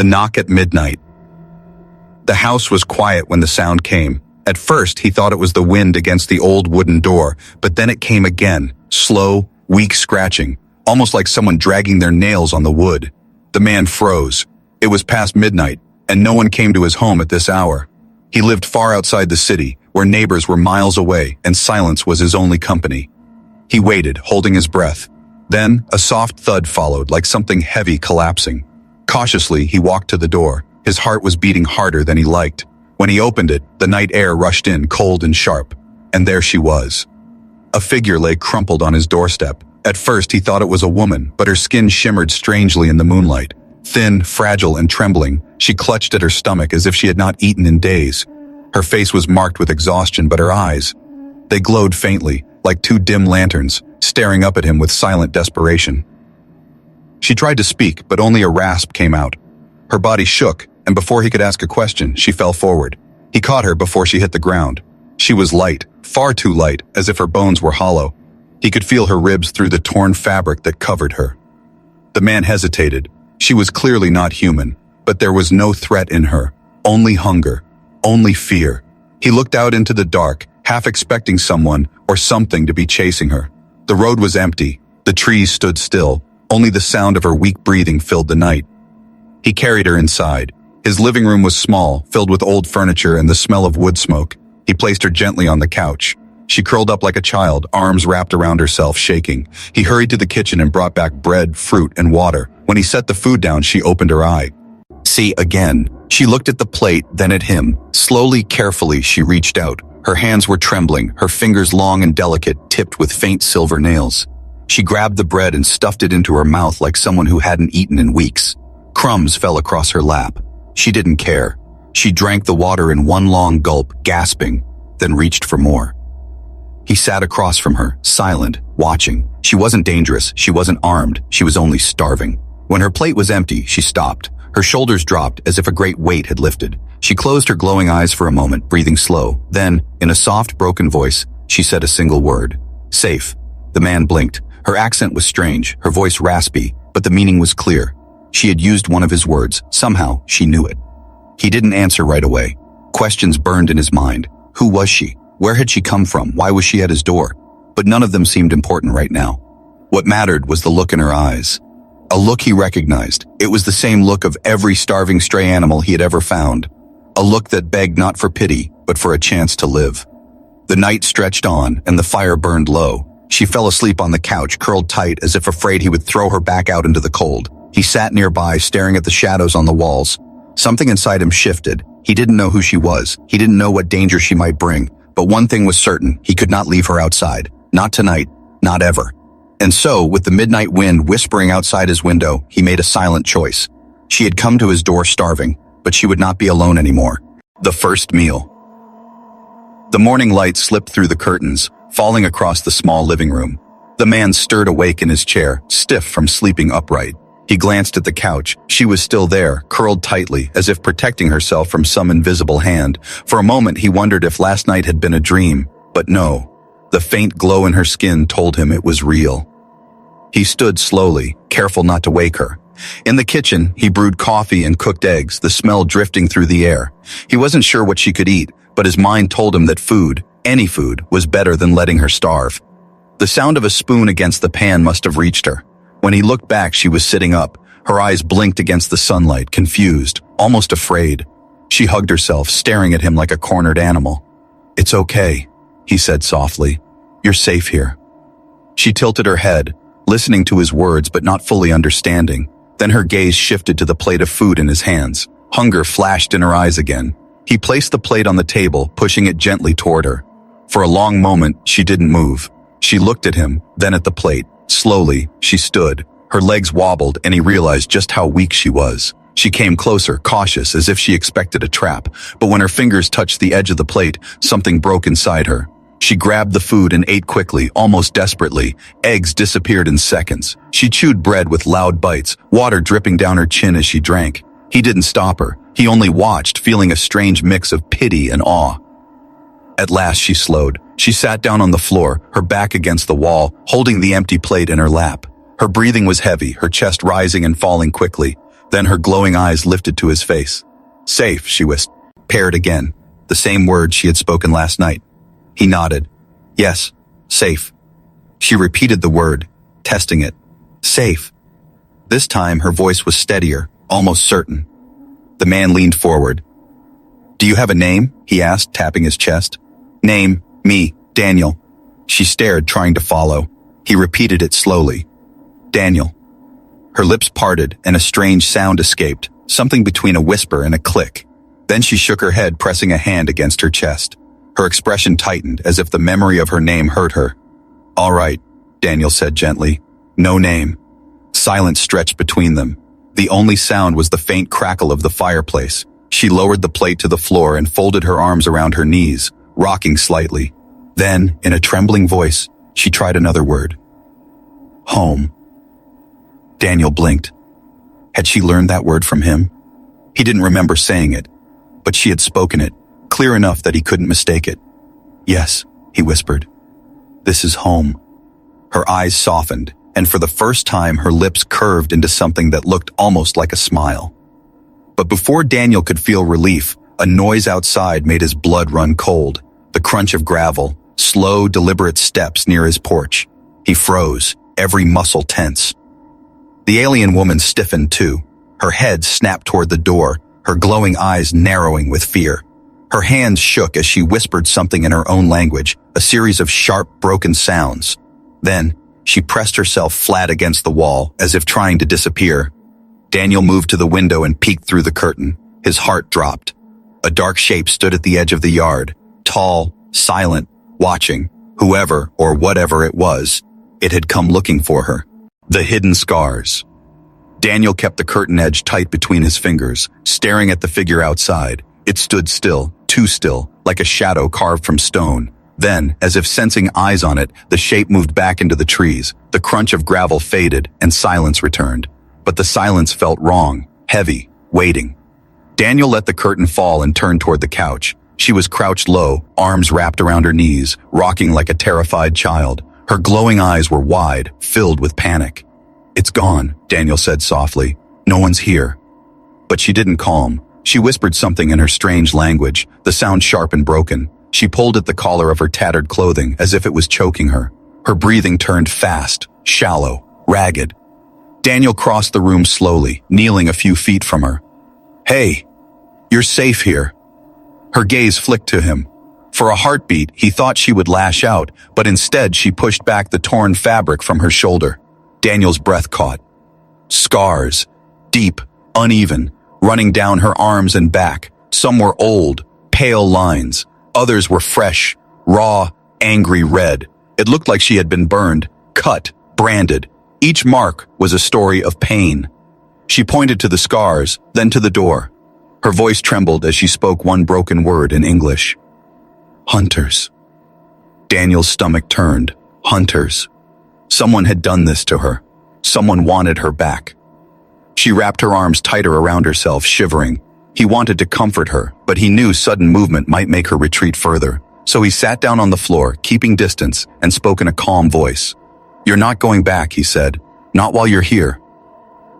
The knock at midnight. The house was quiet when the sound came. At first, he thought it was the wind against the old wooden door, but then it came again, slow, weak scratching, almost like someone dragging their nails on the wood. The man froze. It was past midnight, and no one came to his home at this hour. He lived far outside the city, where neighbors were miles away, and silence was his only company. He waited, holding his breath. Then, a soft thud followed, like something heavy collapsing. Cautiously, he walked to the door. His heart was beating harder than he liked. When he opened it, the night air rushed in, cold and sharp. And there she was. A figure lay crumpled on his doorstep. At first, he thought it was a woman, but her skin shimmered strangely in the moonlight. Thin, fragile, and trembling, she clutched at her stomach as if she had not eaten in days. Her face was marked with exhaustion, but her eyes, they glowed faintly, like two dim lanterns, staring up at him with silent desperation. She tried to speak, but only a rasp came out. Her body shook, and before he could ask a question, she fell forward. He caught her before she hit the ground. She was light, far too light, as if her bones were hollow. He could feel her ribs through the torn fabric that covered her. The man hesitated. She was clearly not human, but there was no threat in her, only hunger, only fear. He looked out into the dark, half expecting someone or something to be chasing her. The road was empty. The trees stood still. Only the sound of her weak breathing filled the night. He carried her inside. His living room was small, filled with old furniture and the smell of wood smoke. He placed her gently on the couch. She curled up like a child, arms wrapped around herself, shaking. He hurried to the kitchen and brought back bread, fruit, and water. When he set the food down, she opened her eye. See, again. She looked at the plate, then at him. Slowly, carefully, she reached out. Her hands were trembling, her fingers long and delicate, tipped with faint silver nails. She grabbed the bread and stuffed it into her mouth like someone who hadn't eaten in weeks. Crumbs fell across her lap. She didn't care. She drank the water in one long gulp, gasping, then reached for more. He sat across from her, silent, watching. She wasn't dangerous, she wasn't armed, she was only starving. When her plate was empty, she stopped. Her shoulders dropped as if a great weight had lifted. She closed her glowing eyes for a moment, breathing slow. Then, in a soft, broken voice, she said a single word. Safe. The man blinked. Her accent was strange, her voice raspy, but the meaning was clear. She had used one of his words. Somehow, she knew it. He didn't answer right away. Questions burned in his mind. Who was she? Where had she come from? Why was she at his door? But none of them seemed important right now. What mattered was the look in her eyes. A look he recognized. It was the same look of every starving stray animal he had ever found. A look that begged not for pity, but for a chance to live. The night stretched on, and the fire burned low. She fell asleep on the couch, curled tight, as if afraid he would throw her back out into the cold. He sat nearby, staring at the shadows on the walls. Something inside him shifted. He didn't know who she was. He didn't know what danger she might bring. But one thing was certain, he could not leave her outside. Not tonight. Not ever. And so, with the midnight wind whispering outside his window, he made a silent choice. She had come to his door starving, but she would not be alone anymore. The first meal. The morning light slipped through the curtains, falling across the small living room. The man stirred awake in his chair, stiff from sleeping upright. He glanced at the couch. She was still there, curled tightly, as if protecting herself from some invisible hand. For a moment, he wondered if last night had been a dream, but no. The faint glow in her skin told him it was real. He stood slowly, careful not to wake her. In the kitchen, he brewed coffee and cooked eggs, the smell drifting through the air. He wasn't sure what she could eat, but his mind told him that food, any food, was better than letting her starve. The sound of a spoon against the pan must have reached her. When he looked back, she was sitting up. Her eyes blinked against the sunlight, confused, almost afraid. She hugged herself, staring at him like a cornered animal. "It's okay," he said softly. "You're safe here." She tilted her head, listening to his words but not fully understanding. Then her gaze shifted to the plate of food in his hands. Hunger flashed in her eyes again. He placed the plate on the table, pushing it gently toward her. For a long moment, she didn't move. She looked at him, then at the plate. Slowly, she stood. Her legs wobbled, and he realized just how weak she was. She came closer, cautious, as if she expected a trap. But when her fingers touched the edge of the plate, something broke inside her. She grabbed the food and ate quickly, almost desperately. Eggs disappeared in seconds. She chewed bread with loud bites, water dripping down her chin as she drank. He didn't stop her. He only watched, feeling a strange mix of pity and awe. At last she slowed. She sat down on the floor, her back against the wall, holding the empty plate in her lap. Her breathing was heavy, her chest rising and falling quickly. Then her glowing eyes lifted to his face. Safe, she whispered. Paired again, the same words she had spoken last night. He nodded. Yes, safe. She repeated the word, testing it. Safe. This time her voice was steadier, almost certain. The man leaned forward. Do you have a name? He asked, tapping his chest. Name, me, Daniel. She stared, trying to follow. He repeated it slowly. Daniel. Her lips parted and a strange sound escaped, something between a whisper and a click. Then she shook her head, pressing a hand against her chest. Her expression tightened, as if the memory of her name hurt her. All right, Daniel said gently. No name. Silence stretched between them. The only sound was the faint crackle of the fireplace. She lowered the plate to the floor and folded her arms around her knees, rocking slightly. Then, in a trembling voice, she tried another word. Home. Daniel blinked. Had she learned that word from him? He didn't remember saying it, but she had spoken it, clear enough that he couldn't mistake it. Yes, he whispered. This is home. Her eyes softened, and for the first time her lips curved into something that looked almost like a smile. But before Daniel could feel relief, a noise outside made his blood run cold. The crunch of gravel, slow, deliberate steps near his porch. He froze, every muscle tense. The alien woman stiffened too. Her head snapped toward the door, her glowing eyes narrowing with fear. Her hands shook as she whispered something in her own language, a series of sharp, broken sounds. Then, she pressed herself flat against the wall, as if trying to disappear. Daniel moved to the window and peeked through the curtain. His heart dropped. A dark shape stood at the edge of the yard, tall, silent, watching. Whoever or whatever it was, it had come looking for her. The hidden scars. Daniel kept the curtain edge tight between his fingers, staring at the figure outside. It stood still, too still, like a shadow carved from stone. Then, as if sensing eyes on it, the shape moved back into the trees. The crunch of gravel faded, and silence returned. But the silence felt wrong, heavy, waiting. Daniel let the curtain fall and turned toward the couch. She was crouched low, arms wrapped around her knees, rocking like a terrified child. Her glowing eyes were wide, filled with panic. It's gone, Daniel said softly. No one's here. But she didn't calm. She whispered something in her strange language, the sound sharp and broken. She pulled at the collar of her tattered clothing as if it was choking her. Her breathing turned fast, shallow, ragged. Daniel crossed the room slowly, kneeling a few feet from her. Hey, you're safe here. Her gaze flicked to him. For a heartbeat, he thought she would lash out, but instead she pushed back the torn fabric from her shoulder. Daniel's breath caught. Scars, deep, uneven, running down her arms and back. Some were old, pale lines. Others were fresh, raw, angry red. It looked like she had been burned, cut, branded. Each mark was a story of pain. She pointed to the scars, then to the door. Her voice trembled as she spoke one broken word in English. Hunters. Daniel's stomach turned. Hunters. Someone had done this to her. Someone wanted her back. She wrapped her arms tighter around herself, shivering. He wanted to comfort her, but he knew sudden movement might make her retreat further. So he sat down on the floor, keeping distance, and spoke in a calm voice. You're not going back, he said. Not while you're here.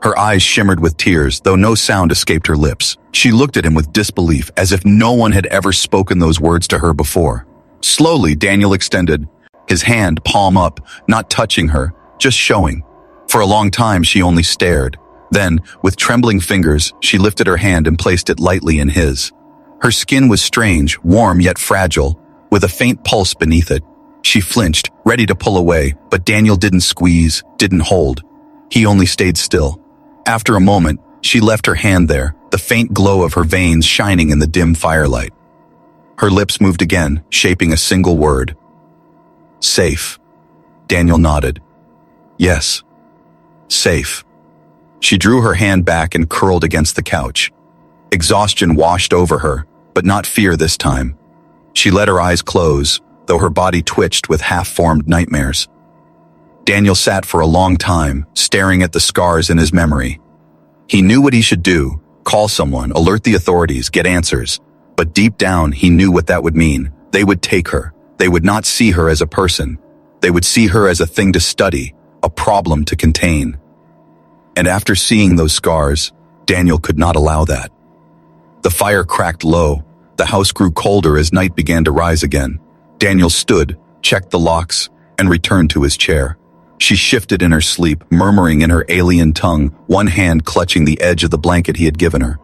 Her eyes shimmered with tears, though no sound escaped her lips. She looked at him with disbelief, as if no one had ever spoken those words to her before. Slowly, Daniel extended, his hand palm up, not touching her, just showing. For a long time, she only stared. Then, with trembling fingers, she lifted her hand and placed it lightly in his. Her skin was strange, warm yet fragile, with a faint pulse beneath it. She flinched, ready to pull away, but Daniel didn't squeeze, didn't hold. He only stayed still. After a moment, she left her hand there, the faint glow of her veins shining in the dim firelight. Her lips moved again, shaping a single word. Safe. Daniel nodded. Yes. Safe. She drew her hand back and curled against the couch. Exhaustion washed over her, but not fear this time. She let her eyes close, though her body twitched with half-formed nightmares. Daniel sat for a long time, staring at the scars in his memory. He knew what he should do, call someone, alert the authorities, get answers. But deep down, he knew what that would mean. They would take her. They would not see her as a person. They would see her as a thing to study, a problem to contain. And after seeing those scars, Daniel could not allow that. The fire cracked low. The house grew colder as night began to rise again. Daniel stood, checked the locks, and returned to his chair. She shifted in her sleep, murmuring in her alien tongue, one hand clutching the edge of the blanket he had given her.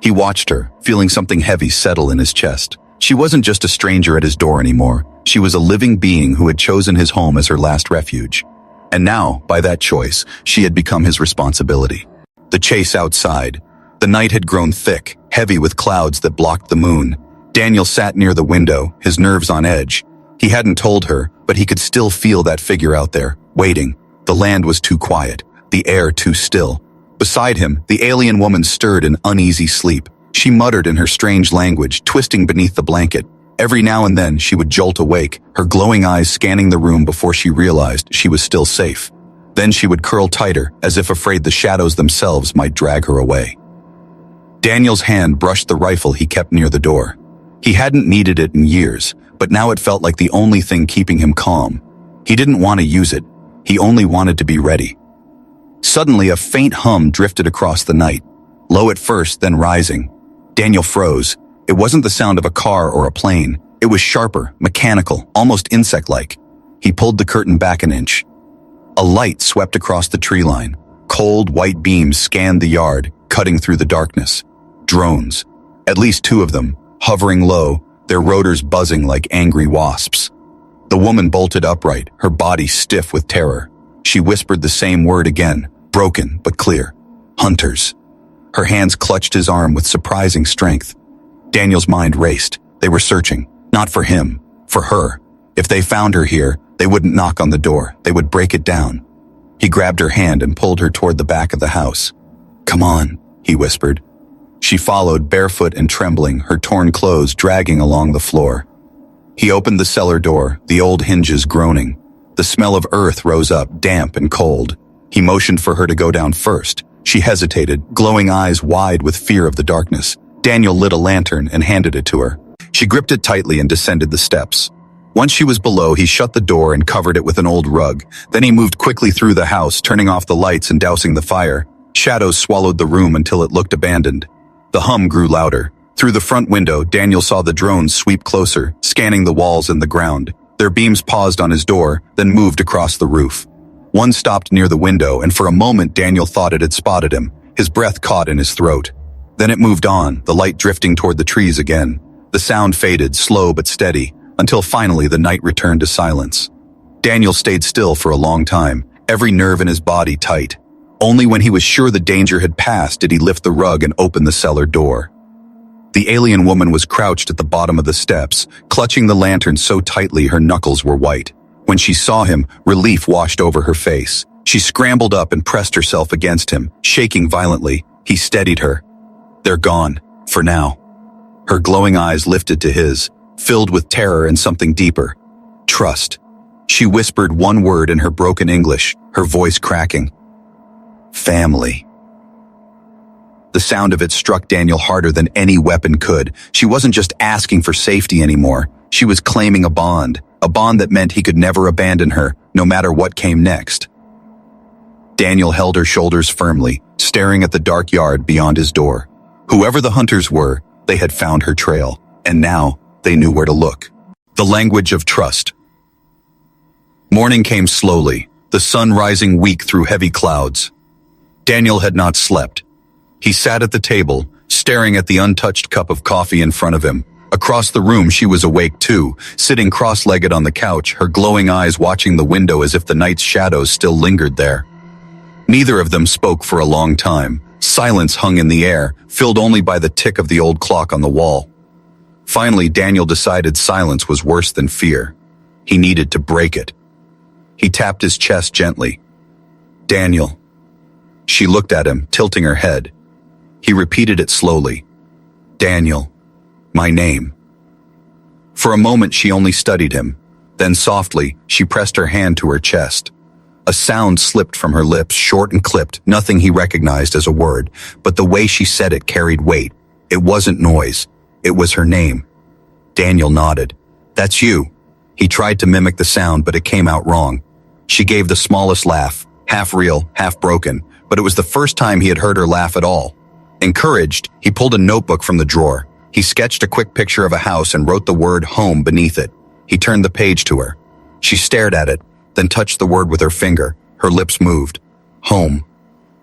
He watched her, feeling something heavy settle in his chest. She wasn't just a stranger at his door anymore. She was a living being who had chosen his home as her last refuge. And now, by that choice, she had become his responsibility. The chase outside. The night had grown thick, heavy with clouds that blocked the moon. Daniel sat near the window, his nerves on edge. He hadn't told her, but he could still feel that figure out there, waiting. The land was too quiet, the air too still. Beside him, the alien woman stirred in uneasy sleep. She muttered in her strange language, twisting beneath the blanket. Every now and then, she would jolt awake, her glowing eyes scanning the room before she realized she was still safe. Then she would curl tighter, as if afraid the shadows themselves might drag her away. Daniel's hand brushed the rifle he kept near the door. He hadn't needed it in years, but now it felt like the only thing keeping him calm. He didn't want to use it. He only wanted to be ready. Suddenly, a faint hum drifted across the night, low at first, then rising. Daniel froze. It wasn't the sound of a car or a plane. It was sharper, mechanical, almost insect-like. He pulled the curtain back an inch. A light swept across the tree line. Cold, white beams scanned the yard, cutting through the darkness. Drones. At least two of them, hovering low, their rotors buzzing like angry wasps. The woman bolted upright, her body stiff with terror. She whispered the same word again, broken but clear. Hunters. Her hands clutched his arm with surprising strength. Daniel's mind raced. They were searching, not for him, for her. If they found her here, they wouldn't knock on the door. They would break it down. He grabbed her hand and pulled her toward the back of the house. "Come on," he whispered. She followed, barefoot and trembling, her torn clothes dragging along the floor. He opened the cellar door, the old hinges groaning. The smell of earth rose up, damp and cold. He motioned for her to go down first. She hesitated, glowing eyes wide with fear of the darkness. Daniel lit a lantern and handed it to her. She gripped it tightly and descended the steps. Once she was below, he shut the door and covered it with an old rug. Then he moved quickly through the house, turning off the lights and dousing the fire. Shadows swallowed the room until it looked abandoned. The hum grew louder. Through the front window, Daniel saw the drones sweep closer, scanning the walls and the ground. Their beams paused on his door, then moved across the roof. One stopped near the window, and for a moment Daniel thought it had spotted him. His breath caught in his throat. Then it moved on, the light drifting toward the trees again. The sound faded, slow but steady, until finally the night returned to silence. Daniel stayed still for a long time, every nerve in his body tight. Only when he was sure the danger had passed did he lift the rug and open the cellar door. The alien woman was crouched at the bottom of the steps, clutching the lantern so tightly her knuckles were white. When she saw him, relief washed over her face. She scrambled up and pressed herself against him, shaking violently. He steadied her. "They're gone, for now." Her glowing eyes lifted to his, filled with terror and something deeper. Trust. She whispered one word in her broken English, her voice cracking. Family. The sound of it struck Daniel harder than any weapon could. She wasn't just asking for safety anymore. She was claiming a bond that meant he could never abandon her, no matter what came next. Daniel held her shoulders firmly, staring at the dark yard beyond his door. Whoever the hunters were, they had found her trail, and now they knew where to look. The language of trust. Morning came slowly, the sun rising weak through heavy clouds. Daniel had not slept. He sat at the table, staring at the untouched cup of coffee in front of him. Across the room, she was awake too, sitting cross-legged on the couch, her glowing eyes watching the window as if the night's shadows still lingered there. Neither of them spoke for a long time. Silence hung in the air, filled only by the tick of the old clock on the wall. Finally, Daniel decided silence was worse than fear. He needed to break it. He tapped his chest gently. "Daniel." She looked at him, tilting her head. He repeated it slowly. "Daniel. My name." For a moment she only studied him. Then softly, she pressed her hand to her chest. A sound slipped from her lips, short and clipped, nothing he recognized as a word, but the way she said it carried weight. It wasn't noise. It was her name. Daniel nodded. "That's you." He tried to mimic the sound, but it came out wrong. She gave the smallest laugh, half real, half broken, but it was the first time he had heard her laugh at all. Encouraged, he pulled a notebook from the drawer. He sketched a quick picture of a house and wrote the word home beneath it. He turned the page to her. She stared at it, then touched the word with her finger. Her lips moved. Home.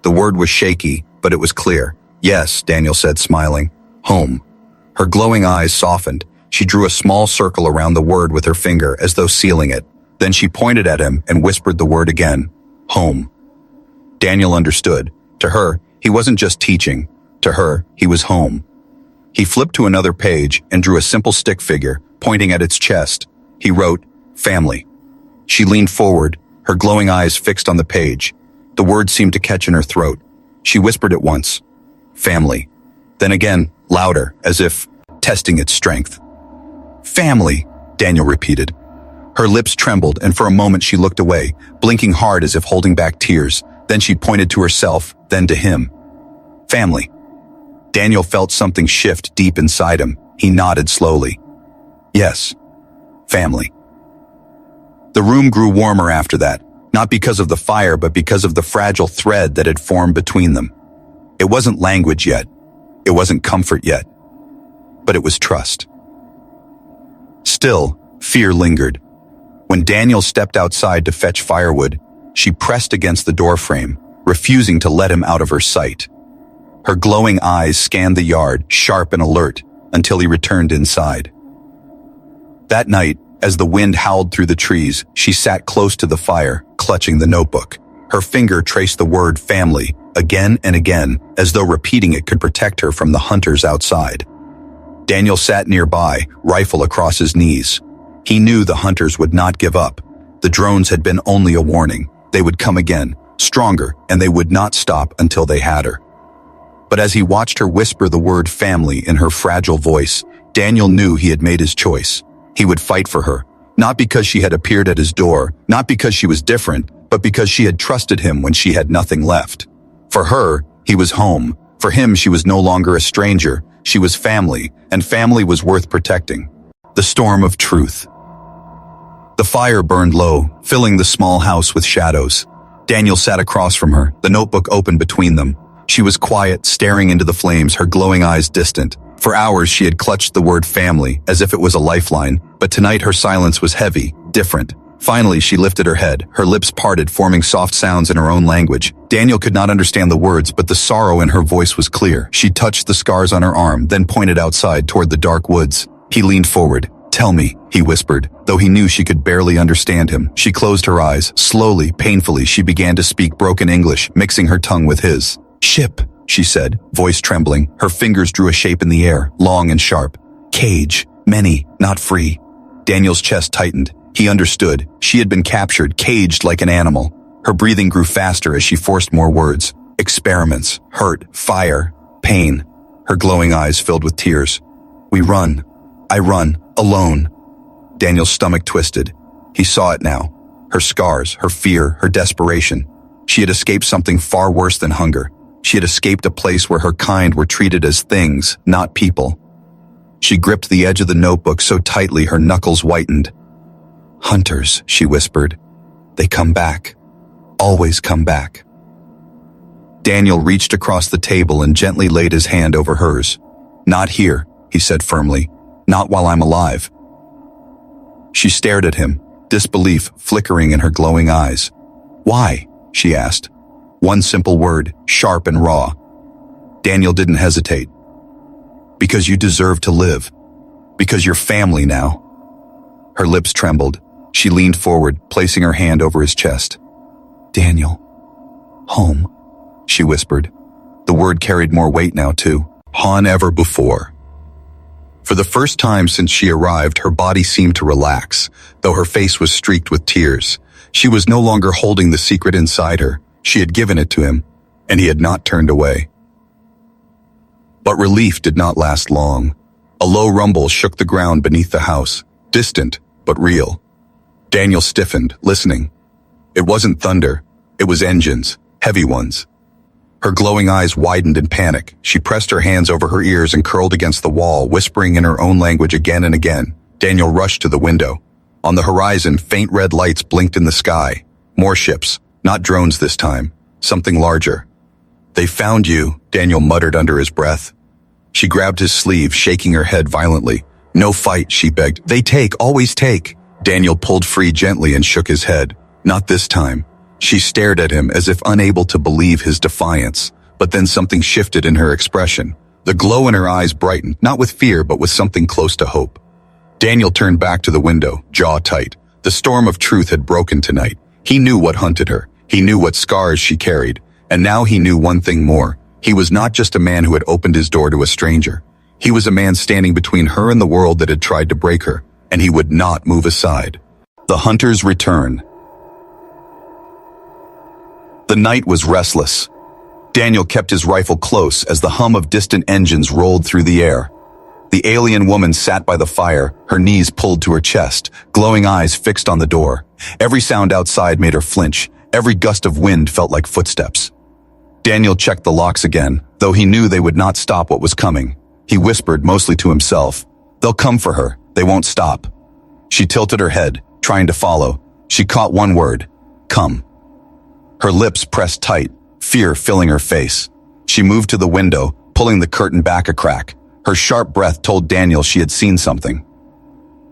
The word was shaky, but it was clear. Yes, Daniel said, smiling. Home. Her glowing eyes softened. She drew a small circle around the word with her finger as though sealing it. Then she pointed at him and whispered the word again. Home. Daniel understood. To her, he wasn't just teaching. To her, he was home. He flipped to another page and drew a simple stick figure, pointing at its chest. He wrote, family. She leaned forward, her glowing eyes fixed on the page. The word seemed to catch in her throat. She whispered it once. Family. Then again, louder, as if testing its strength. Family, Daniel repeated. Her lips trembled, and for a moment she looked away, blinking hard as if holding back tears. Then she pointed to herself, then to him. Family. Daniel felt something shift deep inside him. He nodded slowly. Yes. Family. The room grew warmer after that, not because of the fire, but because of the fragile thread that had formed between them. It wasn't language yet. It wasn't comfort yet. But it was trust. Still, fear lingered. When Daniel stepped outside to fetch firewood, she pressed against the doorframe, refusing to let him out of her sight. Her glowing eyes scanned the yard, sharp and alert, until he returned inside. That night, as the wind howled through the trees, she sat close to the fire, clutching the notebook. Her finger traced the word family, again and again, as though repeating it could protect her from the hunters outside. Daniel sat nearby, rifle across his knees. He knew the hunters would not give up. The drones had been only a warning. They would come again, stronger, and they would not stop until they had her. But as he watched her whisper the word family in her fragile voice, Daniel knew he had made his choice. He would fight for her, not because she had appeared at his door, not because she was different, but because she had trusted him when she had nothing left. For her, he was home. For him, she was no longer a stranger. She was family, and family was worth protecting. The storm of truth. The fire burned low, filling the small house with shadows. Daniel sat across from her, the notebook open between them. She was quiet, staring into the flames, her glowing eyes distant. For hours she had clutched the word family, as if it was a lifeline, but tonight her silence was heavy, different. Finally, she lifted her head, her lips parted, forming soft sounds in her own language. Daniel could not understand the words, but the sorrow in her voice was clear. She touched the scars on her arm, then pointed outside toward the dark woods. He leaned forward. Tell me, he whispered, though he knew she could barely understand him. She closed her eyes. Slowly, painfully, she began to speak broken English, mixing her tongue with his. Ship, she said, voice trembling. Her fingers drew a shape in the air, long and sharp. Cage, many, not free. Daniel's chest tightened. He understood. She had been captured, caged like an animal. Her breathing grew faster as she forced more words. Experiments, hurt, fire, pain. Her glowing eyes filled with tears. We run. I run, alone. Daniel's stomach twisted. He saw it now. Her scars, her fear, her desperation. She had escaped something far worse than hunger. She had escaped a place where her kind were treated as things, not people. She gripped the edge of the notebook so tightly her knuckles whitened. Hunters, she whispered. They come back. Always come back. Daniel reached across the table and gently laid his hand over hers. Not here, he said firmly. Not while I'm alive. She stared at him, disbelief flickering in her glowing eyes. Why? She asked. One simple word, sharp and raw. Daniel didn't hesitate. Because you deserve to live. Because you're family now. Her lips trembled. She leaned forward, placing her hand over his chest. Daniel. Home, she whispered. The word carried more weight now, too. Than ever before. For the first time since she arrived, her body seemed to relax, though her face was streaked with tears. She was no longer holding the secret inside her. She had given it to him, and he had not turned away. But relief did not last long. A low rumble shook the ground beneath the house, distant but real. Daniel stiffened, listening. It wasn't thunder. It was engines, heavy ones. Her glowing eyes widened in panic. She pressed her hands over her ears and curled against the wall, whispering in her own language again and again. Daniel rushed to the window. On the horizon, faint red lights blinked in the sky. More ships, not drones this time, something larger. "They found you," Daniel muttered under his breath. She grabbed his sleeve, shaking her head violently. "No fight," she begged. "They take, always take." Daniel pulled free gently and shook his head. "Not this time." She stared at him as if unable to believe his defiance, but then something shifted in her expression. The glow in her eyes brightened, not with fear but with something close to hope. Daniel turned back to the window, jaw tight. The storm of truth had broken tonight. He knew what hunted her. He knew what scars she carried. And now he knew one thing more. He was not just a man who had opened his door to a stranger. He was a man standing between her and the world that had tried to break her, and he would not move aside. The hunters return. The night was restless. Daniel kept his rifle close as the hum of distant engines rolled through the air. The alien woman sat by the fire, her knees pulled to her chest, glowing eyes fixed on the door. Every sound outside made her flinch. Every gust of wind felt like footsteps. Daniel checked the locks again, though he knew they would not stop what was coming. He whispered, mostly to himself, "They'll come for her. They won't stop." She tilted her head, trying to follow. She caught one word: "Come." Her lips pressed tight, fear filling her face. She moved to the window, pulling the curtain back a crack. Her sharp breath told Daniel she had seen something.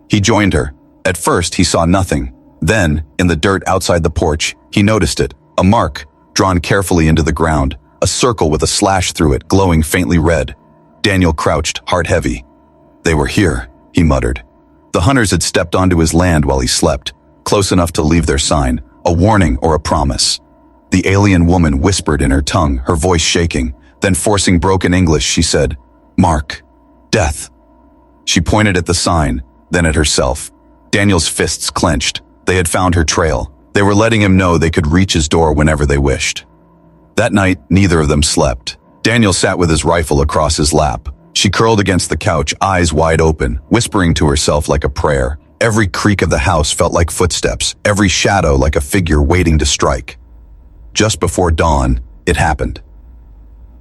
He joined her. At first, he saw nothing. Then, in the dirt outside the porch, he noticed it. A mark, drawn carefully into the ground. A circle with a slash through it, glowing faintly red. Daniel crouched, heart heavy. "They were here," he muttered. The hunters had stepped onto his land while he slept, close enough to leave their sign, a warning or a promise. The alien woman whispered in her tongue, her voice shaking. Then, forcing broken English, she said, "Mark. Death." She pointed at the sign, then at herself. Daniel's fists clenched. They had found her trail. They were letting him know they could reach his door whenever they wished. That night, neither of them slept. Daniel sat with his rifle across his lap. She curled against the couch, eyes wide open, whispering to herself like a prayer. Every creak of the house felt like footsteps, every shadow like a figure waiting to strike. Just before dawn, it happened.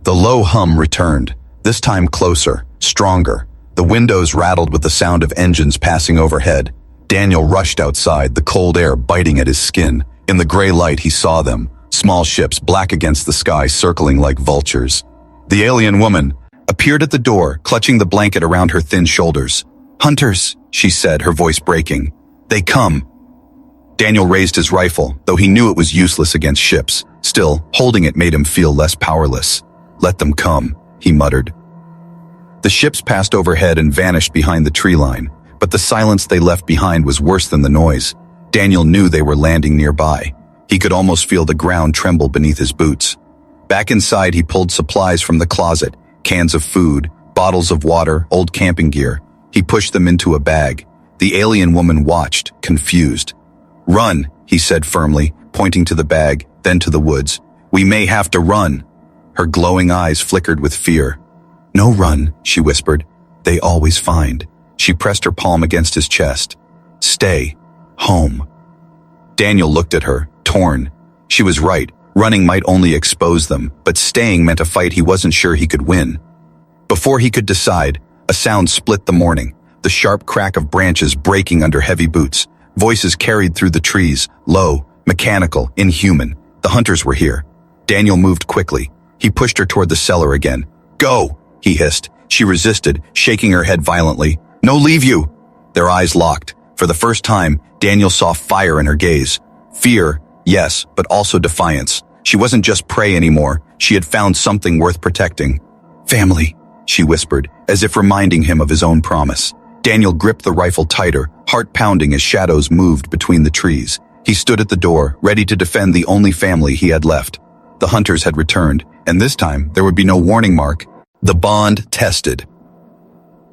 The low hum returned, this time closer, stronger. The windows rattled with the sound of engines passing overhead. Daniel rushed outside, the cold air biting at his skin. In the gray light, he saw them, small ships black against the sky circling like vultures. The alien woman appeared at the door, clutching the blanket around her thin shoulders. "Hunters," she said, her voice breaking. "They come." Daniel raised his rifle, though he knew it was useless against ships. Still, holding it made him feel less powerless. "Let them come," he muttered. The ships passed overhead and vanished behind the tree line, but the silence they left behind was worse than the noise. Daniel knew they were landing nearby. He could almost feel the ground tremble beneath his boots. Back inside, he pulled supplies from the closet, cans of food, bottles of water, old camping gear. He pushed them into a bag. The alien woman watched, confused. "Run," he said firmly, pointing to the bag, then to the woods. "We may have to run." Her glowing eyes flickered with fear. "No run," she whispered. "They always find." She pressed her palm against his chest. "Stay. Home." Daniel looked at her, torn. She was right. Running might only expose them, but staying meant a fight he wasn't sure he could win. Before he could decide, a sound split the morning, the sharp crack of branches breaking under heavy boots. Voices carried through the trees, low, mechanical, inhuman. The hunters were here. Daniel moved quickly. He pushed her toward the cellar again. "Go!" he hissed. She resisted, shaking her head violently. "No, leave you!" Their eyes locked. For the first time, Daniel saw fire in her gaze. Fear, yes, but also defiance. She wasn't just prey anymore. She had found something worth protecting. "Family," she whispered, as if reminding him of his own promise. Daniel gripped the rifle tighter, heart pounding as shadows moved between the trees. He stood at the door, ready to defend the only family he had left. The hunters had returned, and this time there would be no warning mark. The bond tested.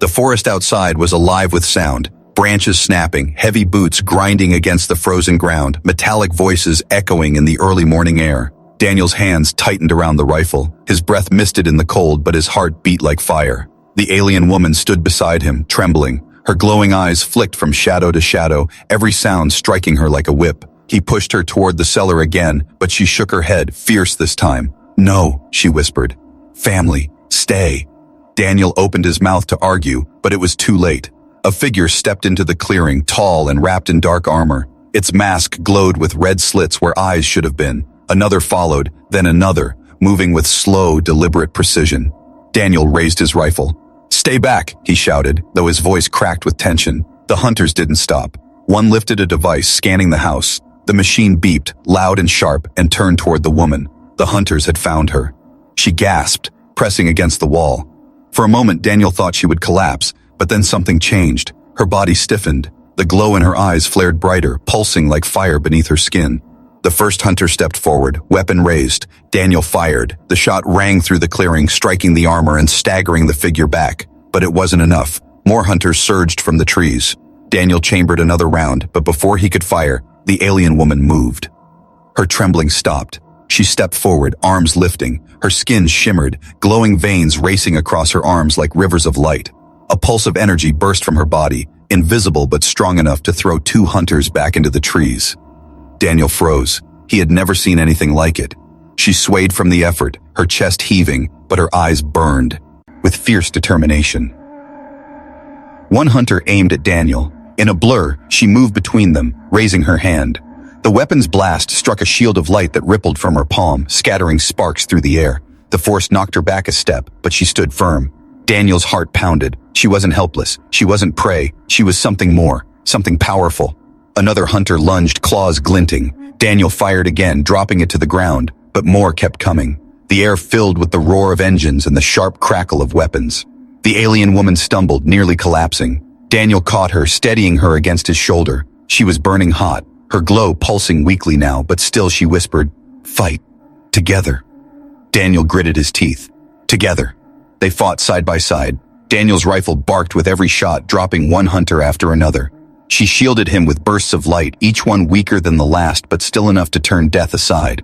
The forest outside was alive with sound, branches snapping, heavy boots grinding against the frozen ground, metallic voices echoing in the early morning air. Daniel's hands tightened around the rifle. His breath misted in the cold, but his heart beat like fire. The alien woman stood beside him, trembling. Her glowing eyes flicked from shadow to shadow, every sound striking her like a whip. He pushed her toward the cellar again, but she shook her head, fierce this time. "No," she whispered. "Family, stay." Daniel opened his mouth to argue, but it was too late. A figure stepped into the clearing, tall and wrapped in dark armor. Its mask glowed with red slits where eyes should have been. Another followed, then another, moving with slow, deliberate precision. Daniel raised his rifle. "Stay back," he shouted, though his voice cracked with tension. The hunters didn't stop. One lifted a device, scanning the house. The machine beeped, loud and sharp, and turned toward the woman. The hunters had found her. She gasped, pressing against the wall. For a moment, Daniel thought she would collapse, but then something changed. Her body stiffened. The glow in her eyes flared brighter, pulsing like fire beneath her skin. The first hunter stepped forward, weapon raised. Daniel fired. The shot rang through the clearing, striking the armor and staggering the figure back. But it wasn't enough. More hunters surged from the trees. Daniel chambered another round, but before he could fire, the alien woman moved. Her trembling stopped. She stepped forward, arms lifting. Her skin shimmered, glowing veins racing across her arms like rivers of light. A pulse of energy burst from her body, invisible but strong enough to throw two hunters back into the trees. Daniel froze. He had never seen anything like it. She swayed from the effort, her chest heaving, but her eyes burned with fierce determination. One hunter aimed at Daniel. In a blur, she moved between them, raising her hand. The weapon's blast struck a shield of light that rippled from her palm, scattering sparks through the air. The force knocked her back a step, but she stood firm. Daniel's heart pounded. She wasn't helpless. She wasn't prey. She was something more, something powerful. Another hunter lunged, claws glinting. Daniel fired again, dropping it to the ground, but more kept coming. The air filled with the roar of engines and the sharp crackle of weapons. The alien woman stumbled, nearly collapsing. Daniel caught her, steadying her against his shoulder. She was burning hot, her glow pulsing weakly now, but still she whispered, "Fight. Together." Daniel gritted his teeth. Together. They fought side by side. Daniel's rifle barked with every shot, dropping one hunter after another. She shielded him with bursts of light, each one weaker than the last, but still enough to turn death aside.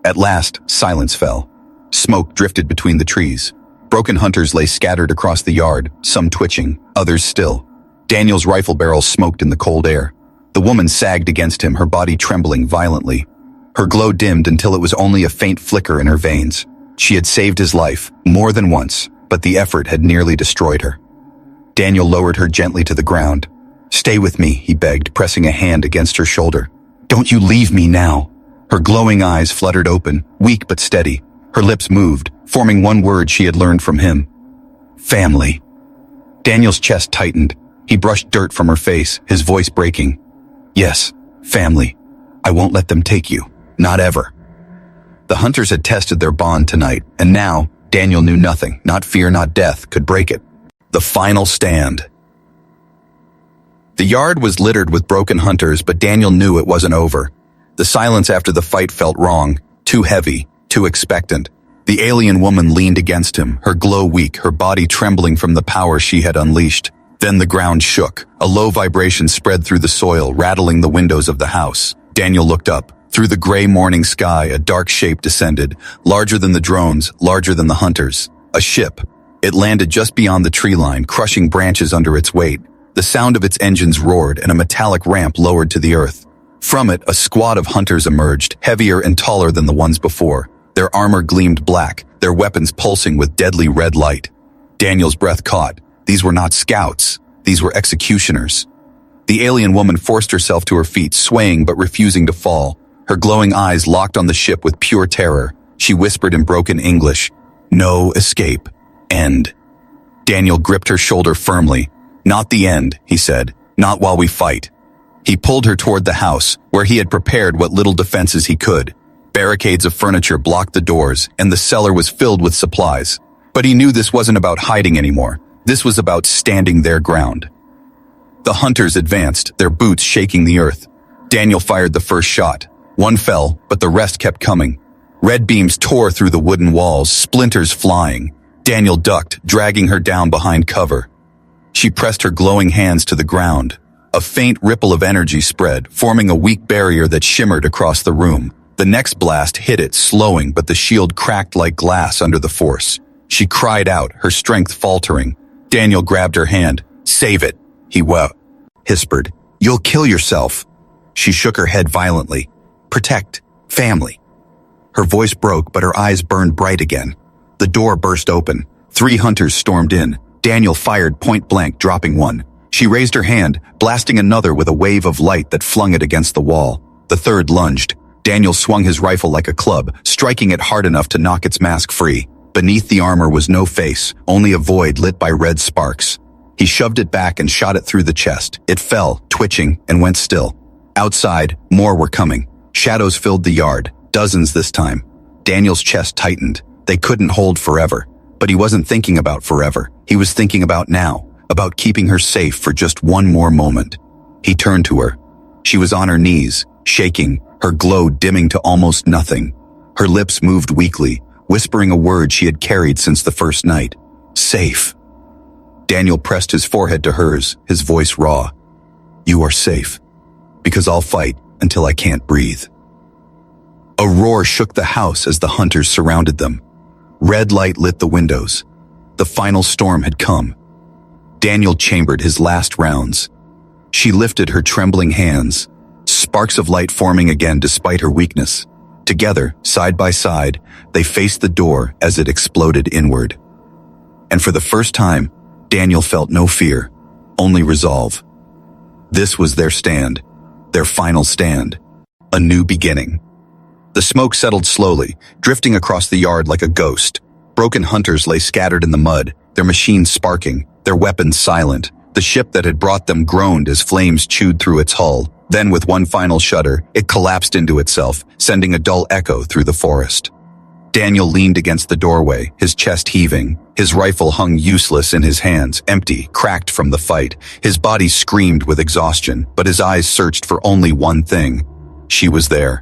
At last, silence fell. Smoke drifted between the trees. Broken hunters lay scattered across the yard, some twitching, others still. Daniel's rifle barrel smoked in the cold air. The woman sagged against him, her body trembling violently. Her glow dimmed until it was only a faint flicker in her veins. She had saved his life, more than once, but the effort had nearly destroyed her. Daniel lowered her gently to the ground. "Stay with me," he begged, pressing a hand against her shoulder. "Don't you leave me now." Her glowing eyes fluttered open, weak but steady. Her lips moved, forming one word she had learned from him. Family. Daniel's chest tightened. He brushed dirt from her face, his voice breaking. "Yes, family. I won't let them take you. Not ever." The hunters had tested their bond tonight, and now, Daniel knew nothing, not fear, not death, could break it. The final stand. The yard was littered with broken hunters, but Daniel knew it wasn't over. The silence after the fight felt wrong, too heavy, too expectant. The alien woman leaned against him, her glow weak, her body trembling from the power she had unleashed. Then the ground shook. A low vibration spread through the soil, rattling the windows of the house. Daniel looked up. Through the gray morning sky, a dark shape descended, larger than the drones, larger than the hunters. A ship. It landed just beyond the tree line, crushing branches under its weight. The sound of its engines roared, and a metallic ramp lowered to the earth. From it, a squad of hunters emerged, heavier and taller than the ones before. Their armor gleamed black, their weapons pulsing with deadly red light. Daniel's breath caught. These were not scouts. These were executioners. The alien woman forced herself to her feet, swaying but refusing to fall. Her glowing eyes locked on the ship with pure terror. She whispered in broken English, "No escape. End." Daniel gripped her shoulder firmly. "Not the end," he said. "Not while we fight." He pulled her toward the house, where he had prepared what little defenses he could. Barricades of furniture blocked the doors, and the cellar was filled with supplies. But he knew this wasn't about hiding anymore. This was about standing their ground. The hunters advanced, their boots shaking the earth. Daniel fired the first shot. One fell, but the rest kept coming. Red beams tore through the wooden walls, splinters flying. Daniel ducked, dragging her down behind cover. She pressed her glowing hands to the ground. A faint ripple of energy spread, forming a weak barrier that shimmered across the room. The next blast hit it, slowing, but the shield cracked like glass under the force. She cried out, her strength faltering. Daniel grabbed her hand. "Save it," he whispered. "You'll kill yourself." She shook her head violently. "Protect. Family." Her voice broke, but her eyes burned bright again. The door burst open. 3 hunters stormed in. Daniel fired point blank, dropping one. She raised her hand, blasting another with a wave of light that flung it against the wall. The third lunged. Daniel swung his rifle like a club, striking it hard enough to knock its mask free. Beneath the armor was no face, only a void lit by red sparks. He shoved it back and shot it through the chest. It fell, twitching, and went still. Outside, more were coming. Shadows filled the yard, dozens this time. Daniel's chest tightened. They couldn't hold forever. But he wasn't thinking about forever. He was thinking about now, about keeping her safe for just one more moment. He turned to her. She was on her knees, shaking, her glow dimming to almost nothing. Her lips moved weakly, whispering a word she had carried since the first night. Safe. Daniel pressed his forehead to hers, his voice raw. You are safe. Because I'll fight until I can't breathe. A roar shook the house as the hunters surrounded them. Red light lit the windows. The final storm had come. Daniel chambered his last rounds. She lifted her trembling hands, sparks of light forming again despite her weakness. Together, side by side, they faced the door as it exploded inward. And for the first time, Daniel felt no fear, only resolve. This was their stand, their final stand, a new beginning. The smoke settled slowly, drifting across the yard like a ghost. Broken hunters lay scattered in the mud, their machines sparking, their weapons silent. The ship that had brought them groaned as flames chewed through its hull. Then, with one final shudder, it collapsed into itself, sending a dull echo through the forest. Daniel leaned against the doorway, his chest heaving. His rifle hung useless in his hands, empty, cracked from the fight. His body screamed with exhaustion, but his eyes searched for only one thing. She was there.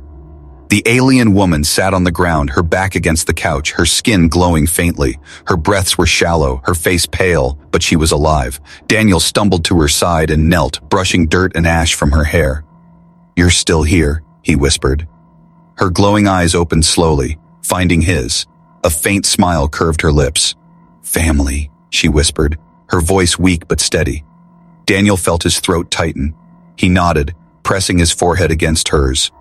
The alien woman sat on the ground, her back against the couch, her skin glowing faintly. Her breaths were shallow, her face pale, but she was alive. Daniel stumbled to her side and knelt, brushing dirt and ash from her hair. You're still here, he whispered. Her glowing eyes opened slowly, finding his. A faint smile curved her lips. Family, she whispered, her voice weak but steady. Daniel felt his throat tighten. He nodded, pressing his forehead against hers.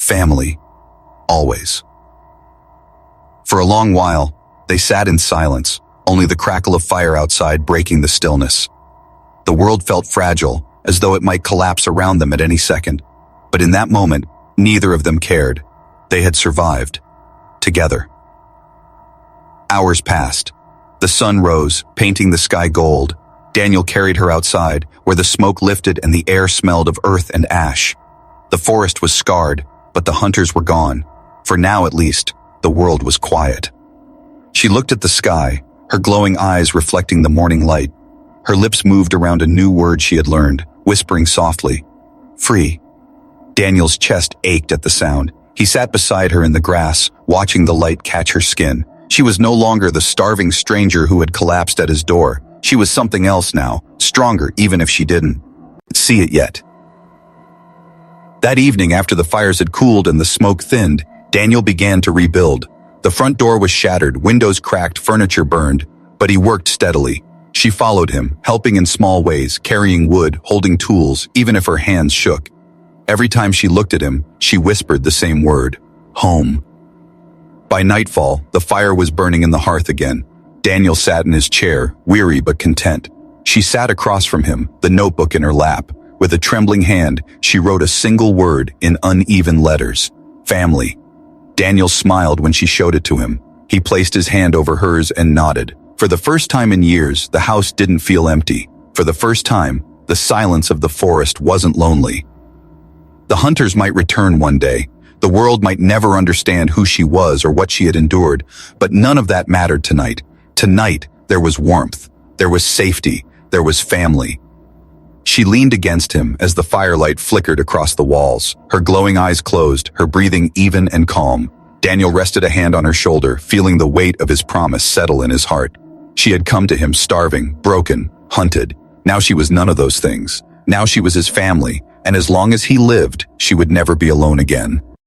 Family. Always. For a long while, they sat in silence, only the crackle of fire outside breaking the stillness. The world felt fragile, as though it might collapse around them at any second. But in that moment, neither of them cared. They had survived. Together. Hours passed. The sun rose, painting the sky gold. Daniel carried her outside, where the smoke lifted and the air smelled of earth and ash. The forest was scarred, but the hunters were gone. For now, at least, the world was quiet. She looked at the sky, her glowing eyes reflecting the morning light. Her lips moved around a new word she had learned, whispering softly, free. Daniel's chest ached at the sound. He sat beside her in the grass, watching the light catch her skin. She was no longer the starving stranger who had collapsed at his door. She was something else now, stronger even if she didn't see it yet. That evening, after the fires had cooled and the smoke thinned, Daniel began to rebuild. The front door was shattered, windows cracked, furniture burned, but he worked steadily. She followed him, helping in small ways, carrying wood, holding tools, even if her hands shook. Every time she looked at him, she whispered the same word, home. By nightfall, the fire was burning in the hearth again. Daniel sat in his chair, weary but content. She sat across from him, the notebook in her lap. With a trembling hand, she wrote a single word in uneven letters, family. Daniel smiled when she showed it to him. He placed his hand over hers and nodded. For the first time in years, the house didn't feel empty. For the first time, the silence of the forest wasn't lonely. The hunters might return one day. The world might never understand who she was or what she had endured, but none of that mattered tonight. Tonight, there was warmth, there was safety, there was family. She leaned against him as the firelight flickered across the walls, her glowing eyes closed, her breathing even and calm. Daniel rested a hand on her shoulder, feeling the weight of his promise settle in his heart. She had come to him starving, broken, hunted. Now she was none of those things. Now she was his family, and as long as he lived, she would never be alone again.